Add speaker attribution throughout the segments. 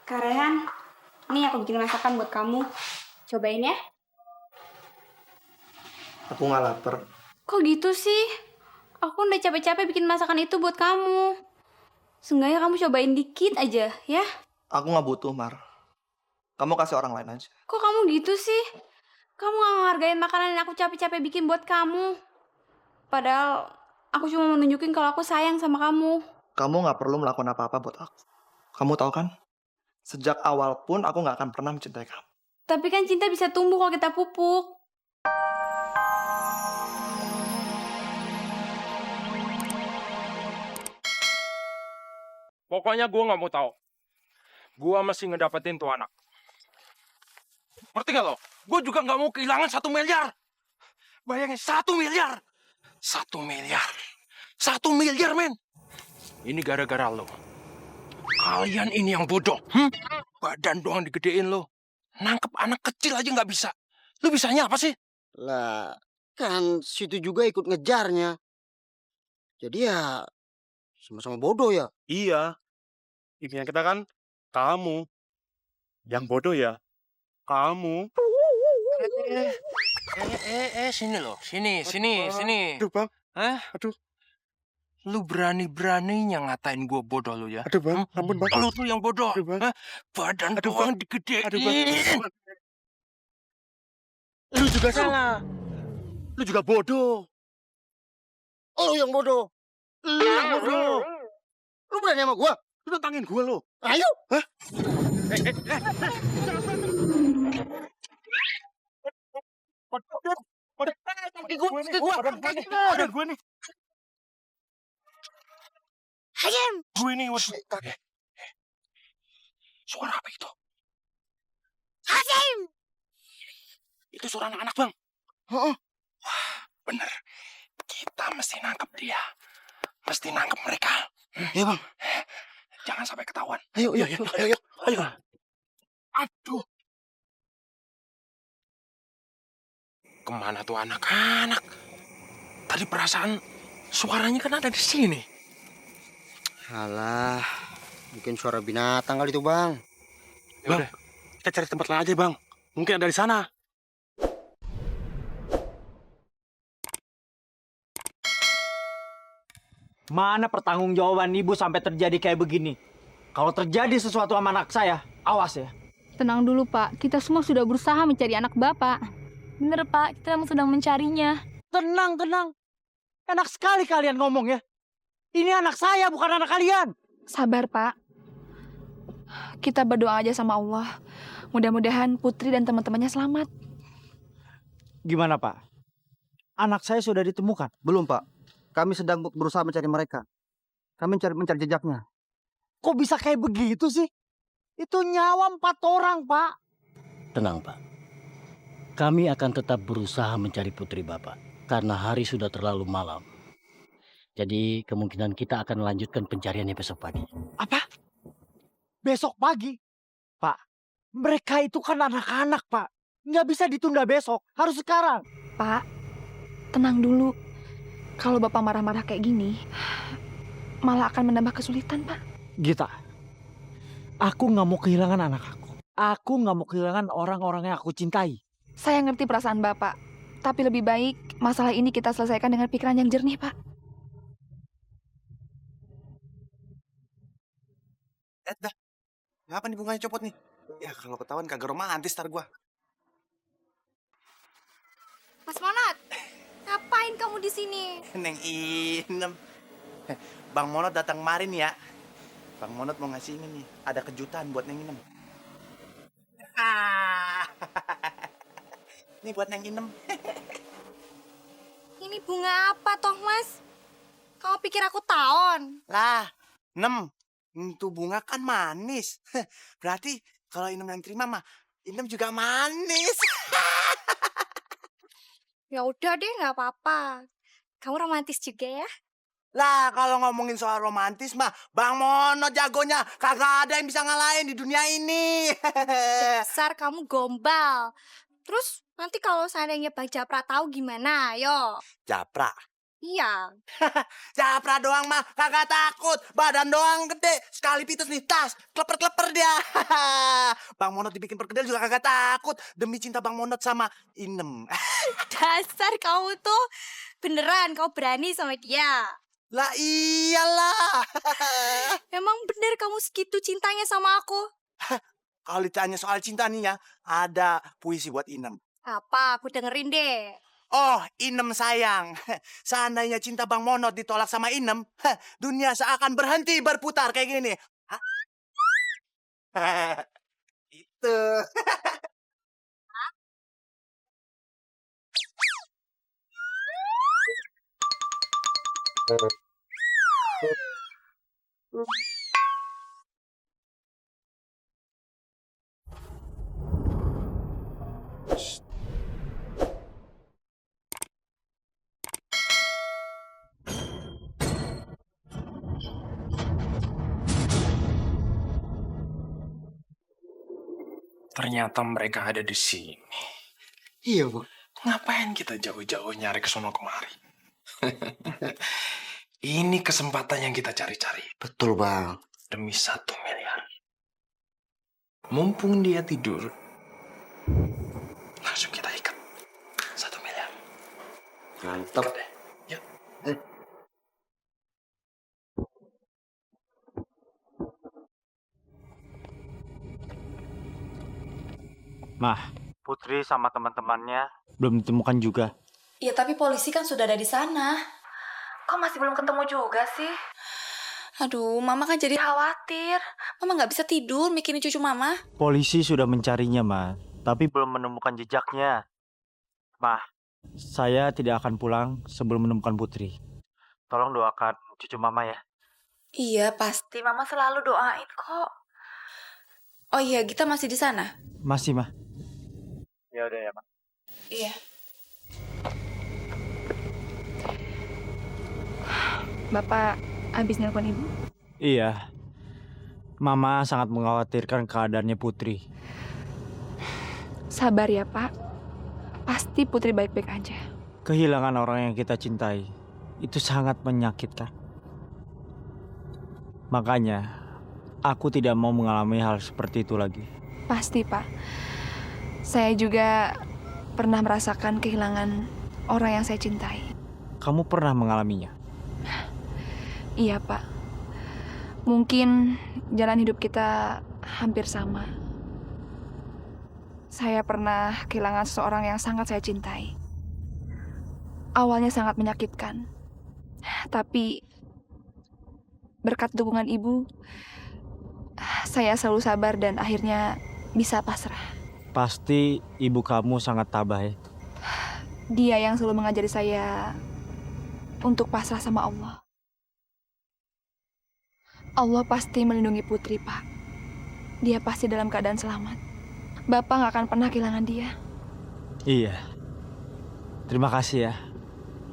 Speaker 1: Kak Rehan, nih aku bikin masakan buat kamu. Cobain ya.
Speaker 2: Aku nggak lapar.
Speaker 1: Kok gitu sih? Aku udah capek-capek bikin masakan itu buat kamu. Seenggaknya kamu cobain dikit aja, ya?
Speaker 2: Aku nggak butuh, Mar. Kamu kasih orang lain aja.
Speaker 1: Kok kamu gitu sih? Kamu gak ngehargain makanan yang aku capek-capek bikin buat kamu. Padahal aku cuma mau nunjukin kalau aku sayang sama kamu.
Speaker 2: Kamu nggak perlu melakukan apa-apa buat aku. Kamu tahu kan? Sejak awal pun aku nggak akan pernah mencintai kamu.
Speaker 1: Tapi kan cinta bisa tumbuh kalau kita pupuk.
Speaker 3: Pokoknya gue nggak mau tahu. Gue mesti ngedapetin tuh anak. Ngerti gak lo? Gue juga nggak mau kehilangan 1 miliar. Bayangin 1 miliar. 1 miliar. 1 miliar, men. Ini gara-gara lo. Kalian ini yang bodoh. Badan doang digedein lo. Nangkep anak kecil aja nggak bisa. Lo bisanya apa sih?
Speaker 4: Lah, kan situ juga ikut ngejarnya. Jadi ya sama-sama bodoh ya.
Speaker 5: Iya. Intinya kita kan kamu. Yang bodoh ya kamu.
Speaker 3: Sini lo. Sini.
Speaker 5: Aduh, Bang.
Speaker 3: Hah?
Speaker 5: Aduh.
Speaker 3: Lu berani-beraninya ngatain gue bodoh lo ya?
Speaker 5: Aduh, Bang. Ampun, Bang.
Speaker 3: Lu tuh yang bodoh.
Speaker 5: Aduh, Bang.
Speaker 3: Hah? Badan
Speaker 5: Aduh,
Speaker 3: doang
Speaker 5: Bang.
Speaker 3: digedein.
Speaker 5: Aduh, Bang. Lu juga salah. Lu juga bodoh.
Speaker 4: Oh, yang bodoh. Lu yang bodoh. Lu berani sama gua?
Speaker 5: Lu tantangin gue lo.
Speaker 4: Ayo.
Speaker 5: Hah? Badan gue nih.
Speaker 4: Hayam.
Speaker 5: Gue nih, waduh.
Speaker 3: Suara apa itu?
Speaker 4: Hayam.
Speaker 3: Itu suara anak-anak, Bang.
Speaker 4: Heeh.
Speaker 3: Wah, bener. Kita mesti nangkep dia. Mesti nangkep mereka.
Speaker 4: Ya, Bang.
Speaker 3: Jangan sampai ketahuan.
Speaker 4: Ayo.
Speaker 3: Aduh. Kemana tuh anak-anak? Tadi perasaan suaranya kan ada di sini.
Speaker 4: Alah, mungkin suara binatang kali itu, Bang.
Speaker 5: Bang, kita cari tempat lain aja, Bang. Mungkin ada di sana.
Speaker 6: Mana pertanggungjawaban ibu sampai terjadi kayak begini? Kalau terjadi sesuatu sama anak saya, awas ya.
Speaker 7: Tenang dulu, Pak. Kita semua sudah berusaha mencari anak Bapak. Bener, Pak. Kita memang sedang mencarinya.
Speaker 6: Tenang. Enak sekali kalian ngomong ya. Ini anak saya, bukan anak kalian.
Speaker 7: Sabar, Pak. Kita berdoa aja sama Allah. Mudah-mudahan Putri dan teman-temannya selamat.
Speaker 6: Gimana, Pak? Anak saya sudah ditemukan?
Speaker 4: Belum, Pak. Kami sedang berusaha mencari mereka. Kami mencari jejaknya.
Speaker 6: Kok bisa kayak begitu sih? Itu nyawa 4 orang, Pak.
Speaker 8: Tenang, Pak. Kami akan tetap berusaha mencari putri Bapak. Karena hari sudah terlalu malam. Jadi kemungkinan kita akan melanjutkan pencariannya besok pagi.
Speaker 6: Apa? Besok pagi? Pak, mereka itu kan anak-anak, Pak. Nggak bisa ditunda besok. Harus sekarang.
Speaker 7: Pak, tenang dulu. Kalau Bapak marah-marah kayak gini, malah akan menambah kesulitan, Pak.
Speaker 6: Gita, aku nggak mau kehilangan anak aku. Aku nggak mau kehilangan orang-orang yang aku cintai.
Speaker 7: Saya ngerti perasaan Bapak. Tapi lebih baik masalah ini kita selesaikan dengan pikiran yang jernih, Pak.
Speaker 9: Dah. Ngapa nih bunganya copot nih? Ya kalau ketahuan kagak romantis ntar gua.
Speaker 10: Mas Monot, ngapain kamu di sini?
Speaker 9: Neng Inem. Bang Monot datang kemarin ya. Bang Monot mau ngasih ini nih. Ada kejutan buat Neng Inem. Ini buat Neng Inem.
Speaker 10: Ini bunga apa toh, Mas? Kamu pikir aku tawon?
Speaker 9: Lah, Nem. Itu bunga kan manis. Berarti kalau Inem yang terima mah, Inem juga manis.
Speaker 10: Ya udah deh, nggak apa-apa. Kamu romantis juga ya?
Speaker 9: Lah, kalau ngomongin soal romantis mah, Bang Mono jagonya. Kagak ada yang bisa ngalahin di dunia ini.
Speaker 10: Dasar kamu gombal. Terus nanti kalau seandainya Bang Japra tahu gimana? Ayo.
Speaker 9: Japra?
Speaker 10: Iya.
Speaker 9: Japra doang mah kagak takut. Badan doang gede. Sekali pitus nih tas. Kleper-kleper dia. Bang Monot dibikin perkedel juga kagak takut. Demi cinta Bang Monot sama Inem.
Speaker 10: Dasar kamu tuh. Beneran kau berani sama dia.
Speaker 9: Lah iyalah.
Speaker 10: Emang bener kamu segitu cintanya sama aku?
Speaker 9: Kalau ditanya soal cinta nih ya, ada puisi buat Inem.
Speaker 10: Apa? Aku dengerin deh.
Speaker 9: Oh, Inem sayang. Seandainya cinta Bang Monot ditolak sama Inem, dunia seakan berhenti berputar kayak gini. Hah? Itu.
Speaker 3: Ternyata mereka ada di sini.
Speaker 4: Iya, Bang.
Speaker 3: Ngapain kita jauh-jauh nyari ke sono kemari? Ini kesempatan yang kita cari-cari.
Speaker 4: Betul, Bang.
Speaker 3: Demi 1 miliar. Mumpung dia tidur, langsung kita ikat 1 miliar.
Speaker 4: Mantap.
Speaker 3: Deh. Yuk.
Speaker 6: Mah, Putri sama teman-temannya belum ditemukan juga.
Speaker 7: Ya tapi polisi kan sudah ada di sana. Kok masih belum ketemu juga sih? Aduh, Mama kan jadi khawatir. Mama nggak bisa tidur mikirin cucu Mama.
Speaker 6: Polisi sudah mencarinya, Mah, tapi belum menemukan jejaknya. Mah, saya tidak akan pulang sebelum menemukan Putri. Tolong doakan cucu Mama ya.
Speaker 7: Iya, pasti Mama selalu doain kok. Oh iya, kita masih di sana?
Speaker 6: Masih, Mah. Ya udah ya, Mah.
Speaker 7: Iya. Bapak habis nelpon Ibu?
Speaker 6: Iya. Mama sangat mengkhawatirkan keadaannya Putri.
Speaker 7: Sabar ya, Pak. Pasti Putri baik-baik aja.
Speaker 6: Kehilangan orang yang kita cintai itu sangat menyakitkan. Makanya, aku tidak mau mengalami hal seperti itu lagi.
Speaker 7: Pasti, Pak. Saya juga pernah merasakan kehilangan orang yang saya cintai.
Speaker 6: Kamu pernah mengalaminya?
Speaker 7: Iya, Pak. Mungkin jalan hidup kita hampir sama. Saya pernah kehilangan seseorang yang sangat saya cintai. Awalnya sangat menyakitkan. Tapi berkat dukungan Ibu, saya selalu sabar dan akhirnya bisa pasrah.
Speaker 6: Pasti ibu kamu sangat tabah ya?
Speaker 7: Dia yang selalu mengajari saya untuk pasrah sama Allah. Allah pasti melindungi Putri, Pak. Dia pasti dalam keadaan selamat. Bapak nggak akan pernah kehilangan dia.
Speaker 6: Iya. Terima kasih ya.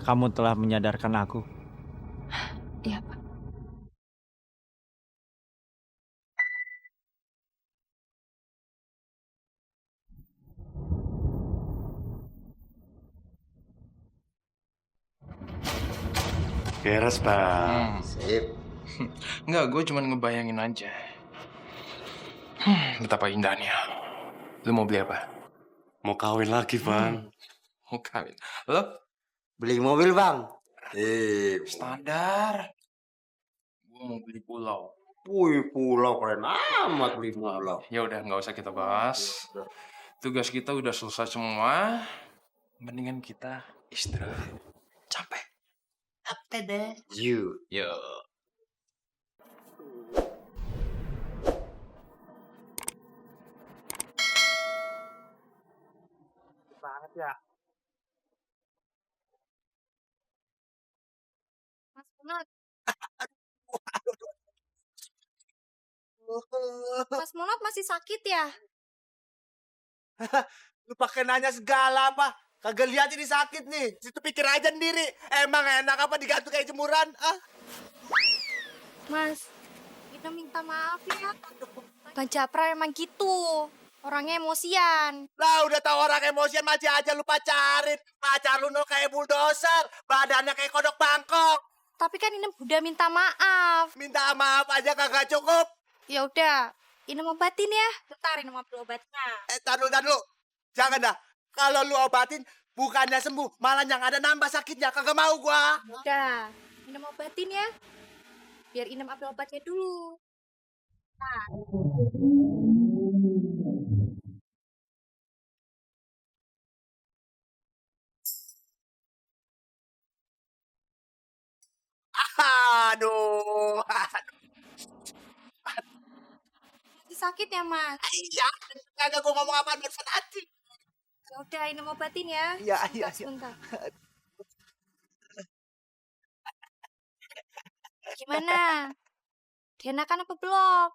Speaker 6: Kamu telah menyadarkan aku.
Speaker 7: Iya, Pak.
Speaker 5: Beres, Bang.
Speaker 4: Sip.
Speaker 3: Enggak, gue cuma ngebayangin aja. Betapa indahnya. Lu mau beli apa?
Speaker 5: Mau kawin lagi, Bang.
Speaker 3: Mau kawin. Lo?
Speaker 4: Beli mobil, Bang.
Speaker 3: Standar. Gue mau beli pulau.
Speaker 4: Wih, pulau keren amat beli pulau.
Speaker 3: Ya udah, nggak usah kita bahas. Tugas kita udah selesai semua. Mendingan kita istirahat. Capek.
Speaker 4: Apa deh? You.
Speaker 3: Yo.
Speaker 6: Banget ya.
Speaker 10: Mas Monot. Mas Monot masih sakit ya?
Speaker 9: Lu pakai nanya segala apa? Kagak lihat ini sakit nih. Situ pikir aja sendiri. Emang enak apa digantung kayak jemuran? Ah.
Speaker 10: Mas, kita minta maaf ya. Bang Japra emang gitu. Orangnya emosian.
Speaker 9: Lah udah tahu orang emosian masih aja lu pacarin. Pacar lu no kayak bulldozer. Badannya kayak kodok Bangkok.
Speaker 10: Tapi kan ini udah minta maaf.
Speaker 9: Minta maaf aja kagak cukup.
Speaker 10: Ya udah, Inem obatin ya. Bentar Inem ambil obatnya.
Speaker 9: Tar dulu. Jangan dah. Kalau lu obatin, bukannya sembuh, malah yang ada nambah sakitnya. Kagak mau gua.
Speaker 10: Udah, Inem obatin ya. Biar Inem ambil obatnya dulu. Nah,
Speaker 9: Aduh.
Speaker 10: masih sakit ya, Mas?
Speaker 9: Iya, kagak gua ngomong apa barusan hati.
Speaker 10: Ya udah, Inem obatin ya.
Speaker 9: Iya.
Speaker 10: Sebentar. Gimana? Dienakan apa belum?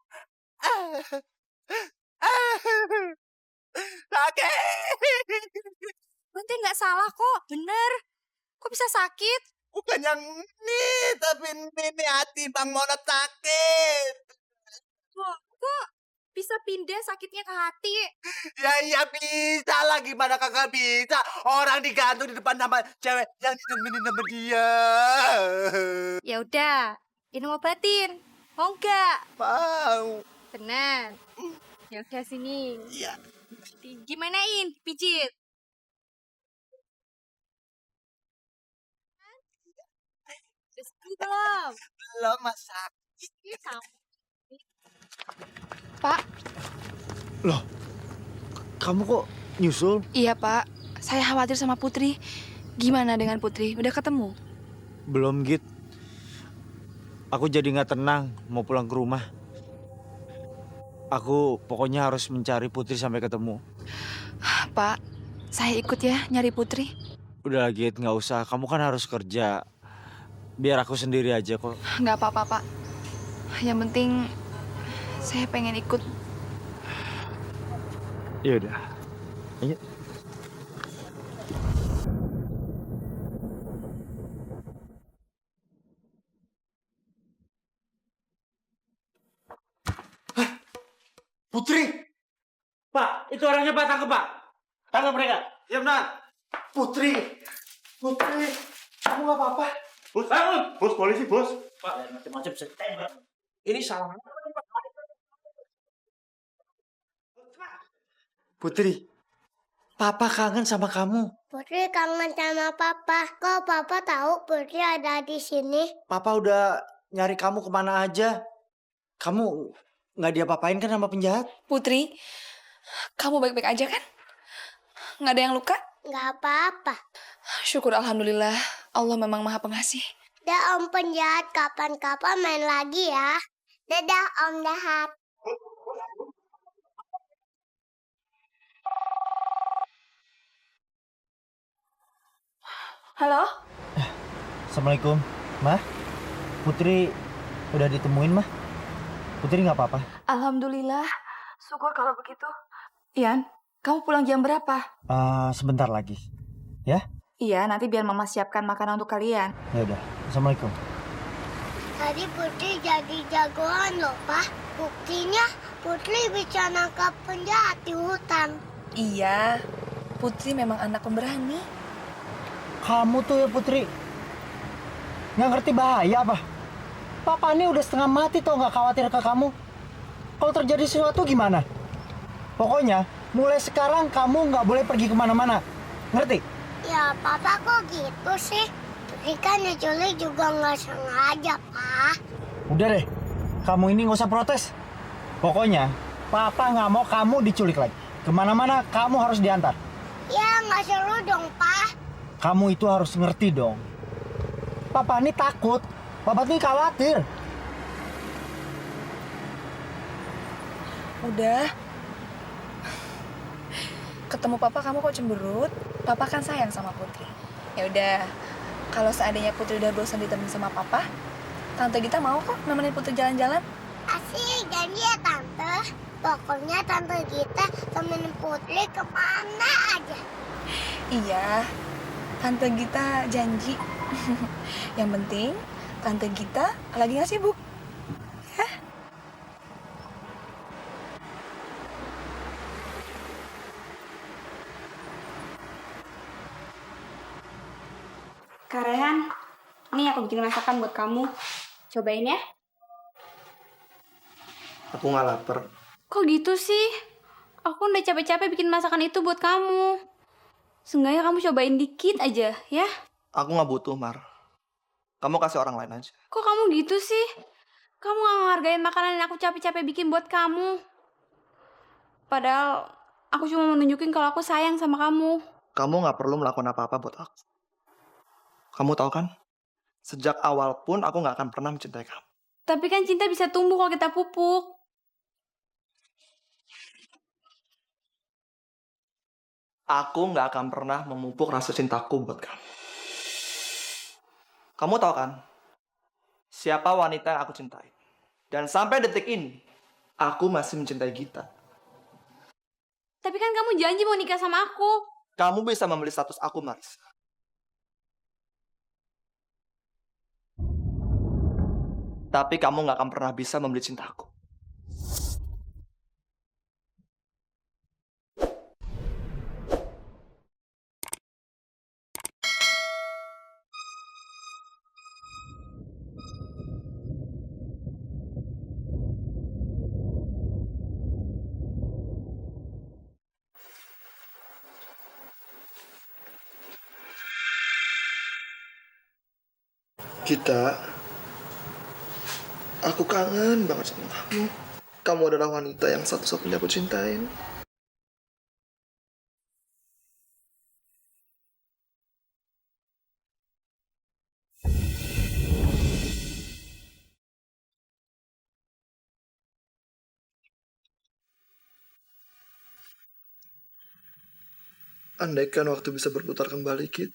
Speaker 9: Sakit.
Speaker 10: Berarti nggak salah kok, bener. Kok bisa sakit?
Speaker 9: Bukan yang ini, tapi ini hati Bang Monot sakit.
Speaker 10: Kok bisa pindah sakitnya ke hati?
Speaker 9: Ya iya bisa lah, gimana kagak bisa. Orang digantung di depan sama cewek yang ditemenin sama dia.
Speaker 10: Ya udah, Inem obatin. Mau nggak?
Speaker 9: Mau.
Speaker 10: Benar. Ya udah sini.
Speaker 9: Iya.
Speaker 10: Gimanain? Pijit. Udah sembuh belum?
Speaker 9: Belum masak.
Speaker 10: Iya, sama.
Speaker 7: Pak,
Speaker 6: Loh, kamu kok nyusul?
Speaker 7: iya Pak. Saya khawatir sama Putri. Gimana dengan Putri? Udah ketemu?
Speaker 6: Belum, Git. Aku jadi nggak tenang mau pulang ke rumah. Aku pokoknya harus mencari Putri sampai ketemu.
Speaker 7: Pak, saya ikut ya nyari Putri.
Speaker 6: Udah, Git, nggak usah. Kamu kan harus kerja. Biar aku sendiri aja kok.
Speaker 7: Nggak apa-apa, Pak. Yang penting saya pengen ikut.
Speaker 6: Ya udah. Ayo.
Speaker 2: Putri!
Speaker 6: Pak, itu orangnya Pak, tangkap Pak. Tangkap mereka.
Speaker 2: Ya benar. Putri! Putri! Kamu gak apa-apa?
Speaker 5: Bos, bos polisi, bos.
Speaker 6: Pak, macam-macam setembak.
Speaker 3: Ini salah.
Speaker 6: Putri, Papa kangen sama kamu.
Speaker 11: Putri kangen sama Papa. Kok Papa tahu Putri ada di sini?
Speaker 6: Papa udah nyari kamu kemana aja. Kamu nggak diapa-apain kan sama penjahat?
Speaker 7: Putri, kamu baik-baik aja kan? Nggak ada yang luka?
Speaker 11: Nggak apa-apa.
Speaker 7: Syukur Alhamdulillah. Allah memang maha pengasih.
Speaker 11: Dah Om penjahat, kapan-kapan main lagi ya. Dadah Om jahat.
Speaker 7: Halo?
Speaker 6: Assalamualaikum, Mah. Putri udah ditemuin, Mah. Putri nggak apa-apa.
Speaker 7: Alhamdulillah. Syukur kalau begitu. Ian, kamu pulang jam berapa?
Speaker 6: Sebentar lagi. Ya?
Speaker 1: Iya, nanti biar Mama siapkan makanan untuk kalian.
Speaker 6: Ya udah. Assalamualaikum.
Speaker 11: Tadi Putri jadi jagoan loh, Pak. Buktinya Putri bisa nangkap penjahat di hutan.
Speaker 7: Iya, Putri memang anak pemberani.
Speaker 6: Kamu tuh ya, Putri, nggak ngerti bahaya apa? Papa ini udah setengah mati tuh, nggak khawatir ke kamu. Kalau terjadi sesuatu gimana? Pokoknya mulai sekarang kamu nggak boleh pergi kemana-mana. Ngerti?
Speaker 11: Ya, Papa kok gitu sih? Putri kan diculik juga nggak sengaja, Pak.
Speaker 6: Udah deh, kamu ini nggak usah protes. Pokoknya Papa nggak mau kamu diculik lagi. Kemana-mana kamu harus diantar.
Speaker 11: Ya, nggak seru dong, Pak.
Speaker 6: Kamu itu harus ngerti dong. Papa ini takut. Papa ini khawatir.
Speaker 7: Udah. Ketemu Papa kamu kok cemberut? Papa kan sayang sama Putri. Ya udah. Kalau seandainya Putri udah bosan ditemenin sama Papa, Tante Gita mau kok nemenin Putri jalan-jalan.
Speaker 11: Asik, janji ya, Tante. Pokoknya Tante Gita temenin Putri kemana aja.
Speaker 7: Iya. Tante Gita janji. Yang penting Tante Gita lagi nggak sibuk. Ya?
Speaker 1: Kak Rehan, nih aku bikin masakan buat kamu. Cobain ya.
Speaker 2: Aku nggak lapar.
Speaker 1: Kok gitu sih? Aku udah capek-capek bikin masakan itu buat kamu. Seenggaknya kamu cobain dikit aja, ya?
Speaker 2: Aku nggak butuh, Mar. Kamu kasih orang lain aja.
Speaker 1: Kok kamu gitu sih? Kamu gak ngehargain makanan yang aku capek-capek bikin buat kamu. Padahal aku cuma mau nunjukin kalau aku sayang sama kamu.
Speaker 2: Kamu nggak perlu melakukan apa-apa buat aku. Kamu tahu kan? Sejak awal pun aku nggak akan pernah mencintai kamu.
Speaker 1: Tapi kan cinta bisa tumbuh kalau kita pupuk.
Speaker 2: Aku nggak akan pernah memupuk rasa cintaku buat kamu. Kamu tahu kan? Siapa wanita yang aku cintai? Dan sampai detik ini, aku masih mencintai Gita.
Speaker 1: Tapi kan kamu janji mau nikah sama aku.
Speaker 2: Kamu bisa membeli status aku, Marisa. Tapi kamu nggak akan pernah bisa membeli cintaku. Gita, aku kangen banget sama kamu. Kamu adalah wanita yang satu-satunya aku cintain. Andaikan waktu bisa berputar kembali, Kit.